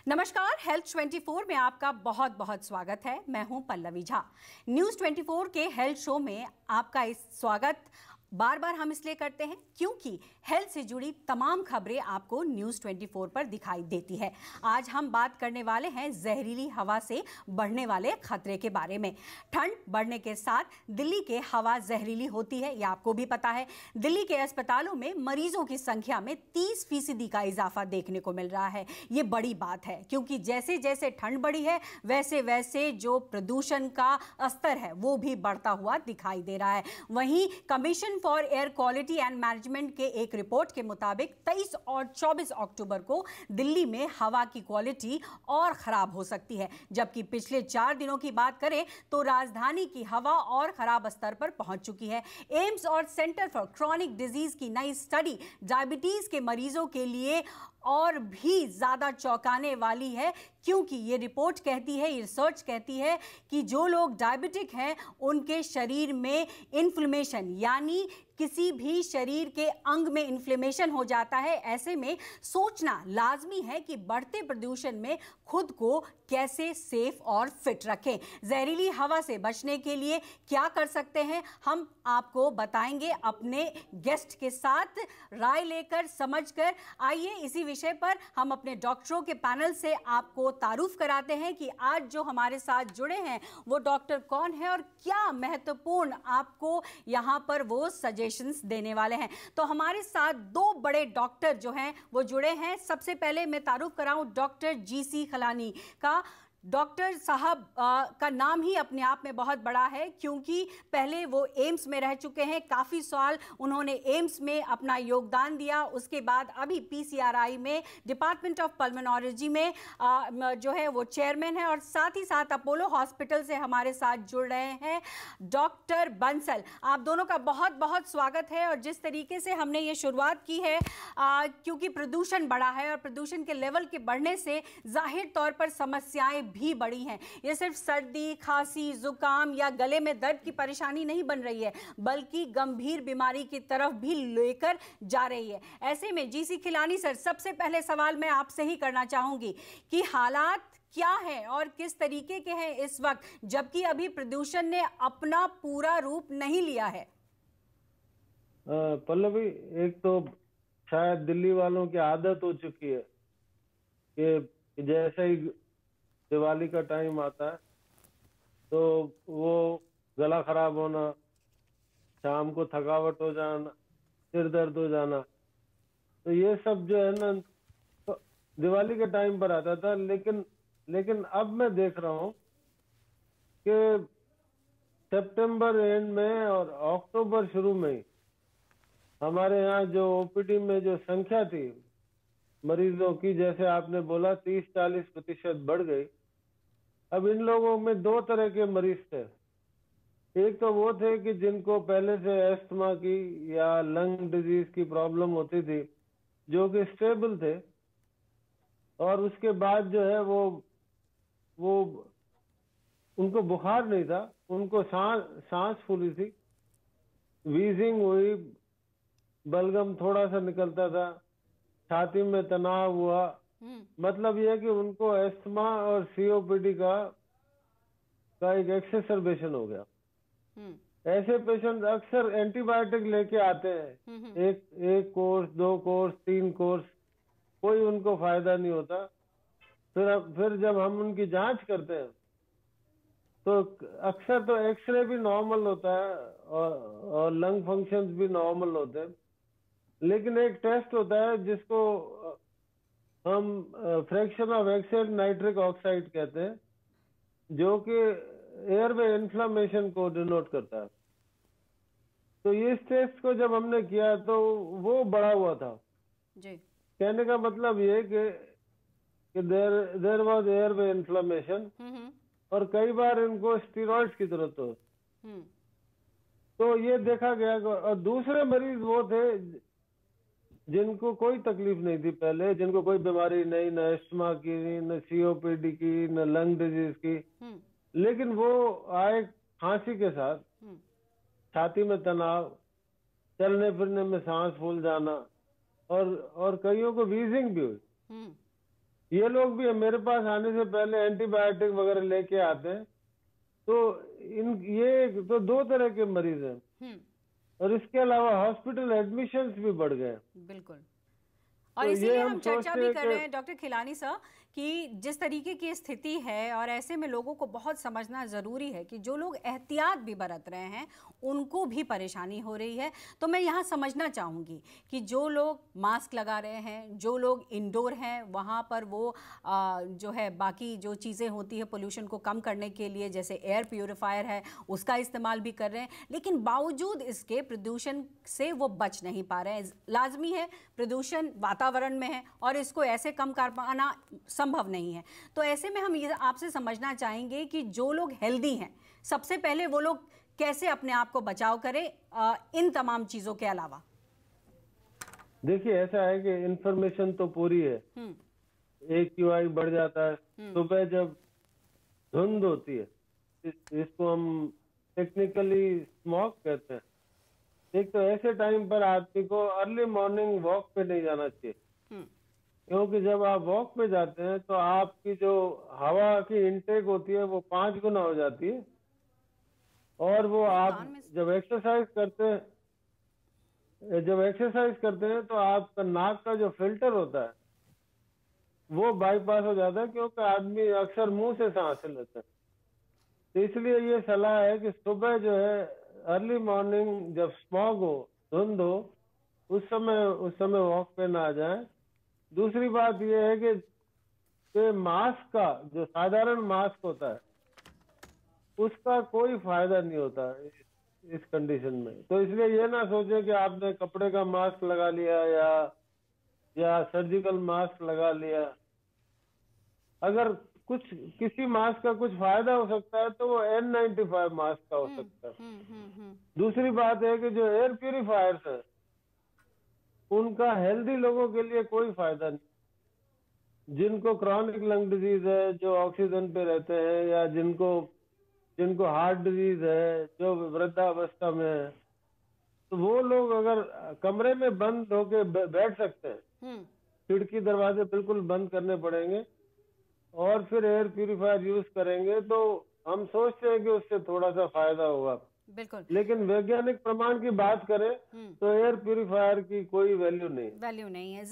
नमस्कार, हेल्थ 24 में आपका बहुत बहुत स्वागत है। मैं हूं पल्लवी झा। न्यूज़ 24 के हेल्थ शो में आपका इस स्वागत बार बार हम इसलिए करते हैं क्योंकि हेल्थ से जुड़ी तमाम खबरें आपको न्यूज़ 24 पर दिखाई देती है। आज हम बात करने वाले हैं जहरीली हवा से बढ़ने वाले खतरे के बारे में। ठंड बढ़ने के साथ दिल्ली के हवा जहरीली होती है, यह आपको भी पता है। दिल्ली के अस्पतालों में मरीजों की संख्या में 30% का इजाफा देखने को मिल रहा है। ये बड़ी बात है क्योंकि जैसे जैसे ठंड बढ़ी है वैसे वैसे जो प्रदूषण का स्तर है वो भी बढ़ता हुआ दिखाई दे रहा है। वहीं commission for air quality and management के एक रिपोर्ट के मुताबिक 23 और 24 अक्टूबर को दिल्ली में हवा की क्वालिटी और खराब हो सकती है। जबकि पिछले 4 दिनों की बात करें तो राजधानी की हवा और खराब स्तर पर पहुंच चुकी है। एम्स और सेंटर फॉर क्रॉनिक डिजीज की नई स्टडी डायबिटीज के मरीजों के लिए और भी ज्यादा चौंकाने वाली है, क्योंकि ये रिपोर्ट कहती है, ये रिसर्च कहती है कि जो लोग डायबिटिक हैं उनके शरीर में इन्फ्लेमेशन यानी किसी भी शरीर के अंग में इन्फ्लेमेशन हो जाता है। ऐसे में सोचना लाजमी है कि बढ़ते प्रदूषण में खुद को कैसे सेफ और फिट रखें। जहरीली हवा से बचने के लिए क्या कर सकते हैं हम आपको बताएंगे अपने गेस्ट के साथ राय लेकर, समझकर। आइए इसी विषय पर हम अपने डॉक्टरों के पैनल से आपको तारुफ कराते हैं कि आज जो हमारे साथ जुड़े हैं वो डॉक्टर कौन है और क्या महत्वपूर्ण आपको यहाँ पर वो सजेशंस देने वाले हैं। तो हमारे साथ 2 बड़े डॉक्टर जो हैं वो जुड़े हैं। सबसे पहले मैं तारुफ कराऊं डॉक्टर जीसी खलानी का। डॉक्टर साहब का नाम ही अपने आप में बहुत बड़ा है क्योंकि पहले वो एम्स में रह चुके हैं। काफ़ी साल उन्होंने एम्स में अपना योगदान दिया। उसके बाद अभी पीसीआरआई में डिपार्टमेंट ऑफ पल्मोनोलॉजी में जो है वो चेयरमैन है और साथ ही साथ अपोलो हॉस्पिटल से हमारे साथ जुड़ रहे हैं डॉक्टर बंसल। आप दोनों का बहुत बहुत स्वागत है। और जिस तरीके से हमने ये शुरुआत की है क्योंकि प्रदूषण बढ़ा है और प्रदूषण के लेवल के बढ़ने से जाहिर तौर पर समस्याएं भी बढ़ी हैं। ये सिर्फ सर्दी, खांसी, जुकाम या गले में दर्द की परेशानी नहीं बन रही है बल्कि गंभीर बीमारी की तरफ भी लेकर जा रही है। ऐसे में जीसी खिलानी सर, सबसे पहले सवाल मैं आपसे ही करना चाहूंगी कि हालात क्या है और किस तरीके के हैं इस वक्त, जबकि अभी प्रदूषण ने अपना पूरा रूप नहीं लिया है। पल्लवी, एक तो शायद दिल्ली वालों की आदत हो चुकी है कि जैसे ही दिवाली का टाइम आता है तो वो गला खराब होना, शाम को थकावट हो जाना, सिर दर्द हो जाना, तो ये सब जो है ना तो दिवाली के टाइम पर आता था। लेकिन अब मैं देख रहा हूँ कि सितंबर एंड में और अक्टूबर शुरू में ही हमारे यहाँ जो ओपीडी में जो संख्या थी मरीजों की, जैसे आपने बोला 30-40% बढ़ गई। अब इन लोगों में 2 तरह के मरीज थे। एक तो वो थे कि जिनको पहले से अस्थमा की या लंग डिजीज की प्रॉब्लम होती थी, जो कि स्टेबल थे, और उसके बाद जो है वो उनको बुखार नहीं था, उनको सांस फूली थी, वीजिंग हुई, बलगम थोड़ा सा निकलता था, छाती में तनाव हुआ। मतलब यह है कि उनको अस्थमा और सीओपीडी का एक एक्सेसरबेशन हो गया। ऐसे पेशेंट अक्सर एंटीबायोटिक लेके आते हैं, एक कोर्स, 2 कोर्स, 3 कोर्स, कोई उनको फायदा नहीं होता। फिर जब हम उनकी जांच करते हैं तो अक्सर तो एक्सरे भी नॉर्मल होता है और लंग फंक्शंस भी नॉर्मल होते हैं। लेकिन एक टेस्ट होता है जिसको हम fraction of Exide nitric oxide कहते हैं, जो कि एयरवे इन्फ्लेमेशन को डिनोट करता है। तो इस टेस्ट को जब हमने किया तो वो बढ़ा हुआ था जी। कहने का मतलब ये कि देयर वाज एयरवे इन्फ्लेमेशन और कई बार इनको स्टीरॉइड्स की जरूरत हो। तो ये देखा गया। और दूसरे मरीज वो थे जिनको कोई तकलीफ नहीं थी पहले, जिनको कोई बीमारी नहीं, न अस्थमा की, न सीओपीडी की, न लंग डिजीज की, लेकिन वो आए खांसी के साथ, छाती में तनाव, चलने फिरने में सांस फूल जाना और कईयों को वीजिंग भी हुई। ये लोग भी मेरे पास आने से पहले एंटीबायोटिक वगैरह लेके आते हैं। तो ये तो दो तरह के मरीज हैं, और इसके अलावा हॉस्पिटल एडमिशन्स भी बढ़ गए। बिल्कुल, और तो इसीलिए ये हम चर्चा सोचते भी हैं कर रहे हैं डॉक्टर खिलानी सर कि जिस तरीके की स्थिति है, और ऐसे में लोगों को बहुत समझना ज़रूरी है कि जो लोग एहतियात भी बरत रहे हैं उनको भी परेशानी हो रही है। तो मैं यहाँ समझना चाहूँगी कि जो लोग मास्क लगा रहे हैं, जो लोग इंडोर हैं, वहाँ पर वो जो है बाकी जो चीज़ें होती है पोल्यूशन को कम करने के लिए, जैसे एयर प्यूरिफायर है, उसका इस्तेमाल भी कर रहे हैं, लेकिन बावजूद इसके प्रदूषण से वो बच नहीं पा रहे हैं। लाजमी है, प्रदूषण वातावरण में है और इसको ऐसे कम कर पाना संभव नहीं है। तो ऐसे में हम ये आपसे समझना चाहेंगे कि जो लोग हेल्दी हैं, सबसे पहले वो लोग कैसे अपने आप को बचाव करें इन तमाम चीजों के अलावा। देखिए, ऐसा है कि इंफॉर्मेशन तो पूरी है, AQI बढ़ जाता है सुबह जब धुंध होती है, इसको हम टेक्निकली स्मॉग कहते हैं। एक तो ऐसे टाइम पर आदमी को अर्ली मॉर्निंग वॉक पे नहीं जाना चाहिए, क्योंकि जब आप वॉक पे जाते हैं तो आपकी जो हवा की इनटेक होती है वो 5 गुना हो जाती है, और वो आप जब एक्सरसाइज करते हैं तो आपका नाक का जो फिल्टर होता है वो बाईपास हो जाता है, क्योंकि आदमी अक्सर मुंह से सांसें लेते हैं। तो इसलिए ये सलाह है कि सुबह जो है अर्ली मॉर्निंग जब स्मॉग हो, धुंध हो, उस समय वॉक पे ना जाएं। दूसरी बात यह है कि मास्क का जो साधारण मास्क होता है उसका कोई फायदा नहीं होता इस कंडीशन में। तो इसलिए ये ना सोचें कि आपने कपड़े का मास्क लगा लिया या सर्जिकल मास्क लगा लिया। अगर किसी मास्क का कुछ फायदा हो सकता है तो वो N95 मास्क का हो सकता है। दूसरी बात है कि जो एयर प्यूरिफायर्स है उनका हेल्दी लोगों के लिए कोई फायदा नहीं। जिनको क्रॉनिक लंग डिजीज है, जो ऑक्सीजन पे रहते हैं, या जिनको हार्ट डिजीज है, जो वृद्धावस्था में है, तो वो लोग अगर कमरे में बंद होके बैठ सकते हैं, खिड़की दरवाजे बिल्कुल बंद करने पड़ेंगे और फिर एयर प्यूरिफायर यूज करेंगे, तो हम सोचते हैं कि उससे थोड़ा सा फायदा होगा। बिल्कुल, लेकिन वैज्ञानिक प्रमाण की बात करें तो एयर प्यूरिफायर की कोई वैल्यू नहीं है।